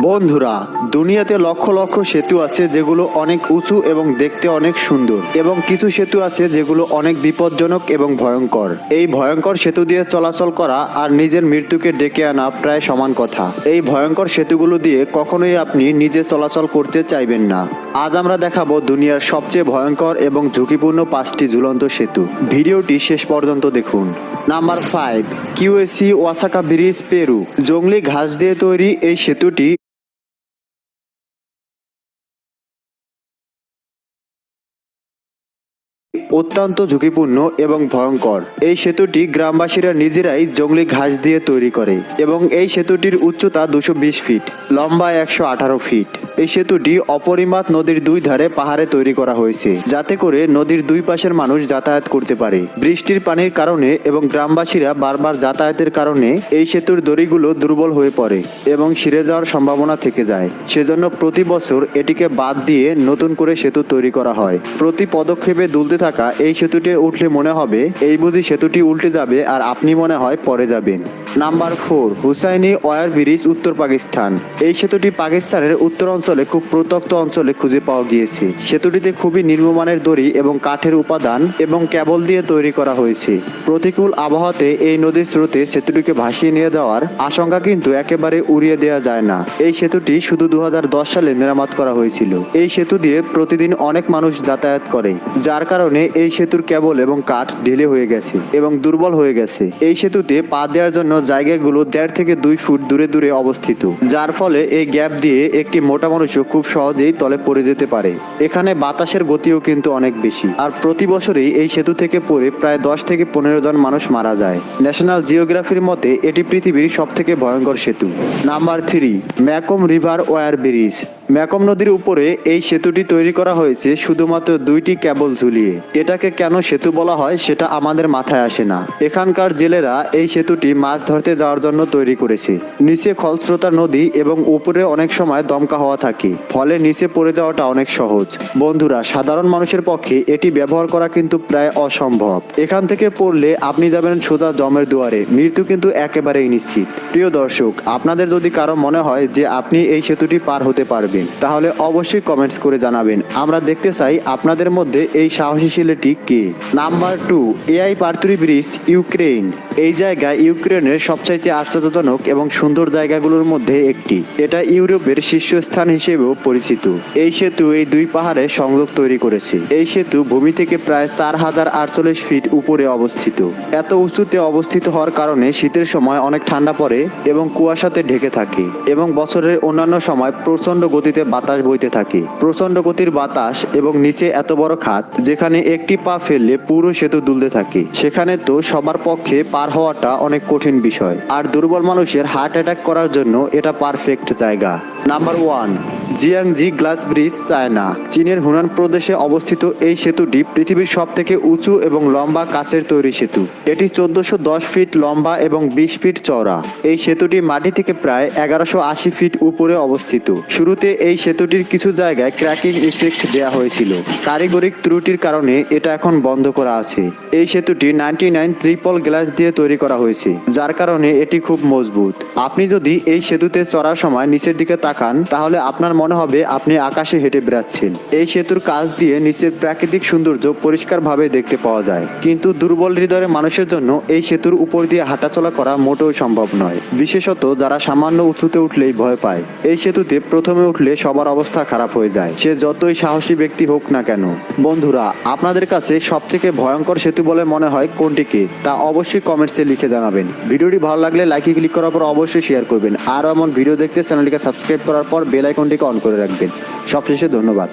বন্ধুরা, দুনিয়াতে লক্ষ লক্ষ সেতু আছে যেগুলো অনেক উঁচু এবং দেখতে অনেক সুন্দর, এবং কিছু সেতু আছে যেগুলো অনেক বিপজ্জনক এবং ভয়ঙ্কর। এই ভয়ঙ্কর সেতু দিয়ে চলাচল করা আর নিজের মৃত্যুকে ডেকে আনা প্রায় সমান কথা। এই ভয়ঙ্কর সেতুগুলো দিয়ে কখনোই আপনি নিজে চলাচল করতে চাইবেন না। আজ আমরা দেখাবো দুনিয়ার সবচেয়ে ভয়ঙ্কর এবং ঝুঁকিপূর্ণ 5টি ঝুলন্ত সেতু। ভিডিওটি শেষ পর্যন্ত দেখুন। Number 5, Q'eswachaka bridge, Peru. জংলি ঘাস দিয়ে তৈরি এই সেতুটি অত্যন্ত ঝুঁকিপূর্ণ এবং ভয়ঙ্কর। এই সেতুটি গ্রামবাসীরা নিজেরাই জংলি ঘাস দিয়ে তৈরি করে, এবং এই সেতুটির উচ্চতা 220 ফিট, লম্বা 118 ফিট। এই সেতুটি অপরিমাণ নদীর দুই ধারে পাহাড়ে তৈরি করা হয়েছে, যাতে করে নদীর দুই পাশের মানুষ যাতায়াত করতে পারে। বৃষ্টির পানির কারণে এবং গ্রামবাসীরা বারবার যাতায়াতের কারণে এই সেতুর দড়িগুলো দুর্বল হয়ে পড়ে এবং ছিঁড়ে যাওয়ার সম্ভাবনা থেকে যায়। সেজন্য প্রতি বছর এটিকে বাদ দিয়ে নতুন করে সেতু তৈরি করা হয়। প্রতি পদক্ষেপে দুলতে থাকা এই সেতুটি উঠলে মনে হবে এই বুঝি সেতুটি উল্টে যাবে, আর আপনি মনে হয় পড়ে যাবেন। নাম্বার 4, হুসাইনি ওয়্যার ব্রিজ, উত্তর পাকিস্তান। এই সেতুটি পাকিস্তানের উত্তর অঞ্চলে খুব প্রত্যন্ত অঞ্চলে খুঁজে পাওয়া গিয়েছে। সেতুটিতে খুবই নিম্নমানের দড়ি এবং কাঠের উপাদান এবং কেবল দিয়ে তৈরি করা হয়েছে। প্রতিকূল আবহাওয়াতে এই নদীর স্রোতে সেতুটিকে ভাসিয়ে নিয়ে যাওয়ার আশঙ্কা কিন্তু একেবারে উড়িয়ে দেওয়া যায় না। এই সেতুটি শুধু 2010 সালে মেরামত করা হয়েছিল। এই সেতু দিয়ে প্রতিদিন অনেক মানুষ যাতায়াত করে, যার কারণে এই সেতুর কেবল এবং কাঠ ঢিলে হয়ে গেছে এবং দুর্বল হয়ে গেছে। এই সেতুতে পা দেওয়ার জন্য জায়গাগুলো 1.5 থেকে 2 ফুট দূরে দূরে অবস্থিত, যার ফলে এই গ্যাপ দিয়ে একটি মোটা মানুষও খুব সহজেই তলে পড়ে যেতে পারে। এখানে বাতাসের গতিও কিন্তু অনেক বেশি, আর প্রতি বছরই এই সেতু থেকে পড়ে প্রায় 10 থেকে 15 জন মানুষ মারা যায়। ন্যাশনাল জিওগ্রাফির মতে এটি পৃথিবীর সবথেকে ভয়ঙ্কর সেতু। Number 3, Mekong river wire bridge. Mekong নদীর উপরে এই সেতুটি তৈরি করা হয়েছে শুধুমাত্র 2টি কেবল ঝুলিয়ে। এটাকে কেন সেতু বলা হয় সেটা আমাদের মাথায় আসে না। এখানকার জেলেরা এই সেতুটি মাছ ধরতে যাওয়ার জন্য তৈরি করেছে। নিচে খলস্রোতা নদী এবং উপরে অনেক সময় দমকা হওয়া থাকে, ফলে নিচে পড়ে যাওয়াটা অনেক সহজ। বন্ধুরা, সাধারণ মানুষের পক্ষে এটি ব্যবহার করা কিন্তু প্রায় অসম্ভব। এখান থেকে পড়লে আপনি যাবেন সোজা জমের দুয়ারে, মৃত্যু কিন্তু একেবারেই নিশ্চিত। প্রিয় দর্শক, আপনাদের যদি কারো মনে হয় যে আপনি এই সেতুটি পার হতে পারবেন, তাহলে অবশ্যই কমেন্টস করে জানাবেন। আমরা দেখতে চাই আপনাদের মধ্যে এই সাহসী ছেলেটি কে। Number 2, Ai Petri bridge, Ukraine. এই জায়গা ইউক্রেনের সবচাইতে আশ্চর্যজনক এবং সুন্দর জায়গাগুলোর মধ্যে একটি। এটা ইউরোপের শীর্ষস্থান হিসেবেও পরিচিত। এই সেতু এই দুই পাহাড়ে সংযোগ তৈরি করেছে। এই সেতু ভূমি থেকে প্রায় 4048 ফিট উপরে অবস্থিত। এত উঁচুতে অবস্থিত হওয়ার কারণে শীতের সময় অনেক ঠান্ডা পড়ে এবং কুয়াশাতে ঢেকে থাকে, এবং বছরের অন্যান্য সময় প্রচন্ড গতিতে বাতাস বইতে থাকে। প্রচন্ড গতির বাতাস এবং নিচে এত বড় খাত যেখানে একটি পা ফেললে পুরো সেতু দুলতে থাকে, সেখানে তো সবার পক্ষে পার হওয়াটা অনেক কঠিন বিষয়। আর দুর্বল মানুষের হার্ট অ্যাটাক করার জন্য এটা পারফেক্ট জায়গা। Number 1, Zhangjiajie glass bridge, China. চীনের হুনান প্রদেশে অবস্থিত এই সেতুটি পৃথিবীর সব থেকে উঁচু এবং লম্বা কাচের তৈরি সেতু। এটি 1410 ফিট লম্বা এবং 20 ফিট চওড়া। এই সেতুটি মাটি থেকে প্রায় 1180 ফিট উপরে অবস্থিত। শুরুতে এই সেতুটির কিছু জায়গায় ক্র্যাকিং ইফেক্ট দেওয়া হয়েছিল। কারিগরিক ত্রুটির কারণে এটা এখন বন্ধ করা আছে। এই সেতুটি 99 ট্রিপল গ্লাস দিয়ে তৈরি করা হয়েছে, যার কারণে এটি খুব মজবুত। আপনি যদি এই সেতুতে চড়ার সময় নিচের দিকে তাকান, তাহলে আপনার মনে হবে আপনি আকাশে হেঁটে বেড়াচ্ছেন। এই সেতুর কাছ দিয়ে নিচের প্রাকৃতিক সৌন্দর্য পরিষ্কারভাবে দেখতে পাওয়া যায়, কিন্তু দুর্বল হৃদয়ের মানুষের জন্য এই সেতুর উপর দিয়ে হাঁটাচলা করা মোটেও সম্ভব নয়, বিশেষত যারা সামান্য উঁচুতে উঠলেই ভয় পায়। এই সেতুতে প্রথমে উঠলে সবার অবস্থা খারাপ হয়ে যায়, সে যতই সাহসী ব্যক্তি হোক না কেন। বন্ধুরা, আপনাদের কাছে সবথেকে ভয়ঙ্কর সেতু বলে মনে হয় কোনটিকে, তা অবশ্যই কমেন্টসে লিখে জানাবেন। ভিডিওটি ভালো লাগলে লাইকে ক্লিক করার পর অবশ্যই শেয়ার করবেন, আর এমন ভিডিও দেখতে চ্যানেলটিকে সাবস্ক্রাইব করার পর বেল আইকনটিকে অন করে রাখবেন। সবশেষে ধন্যবাদ।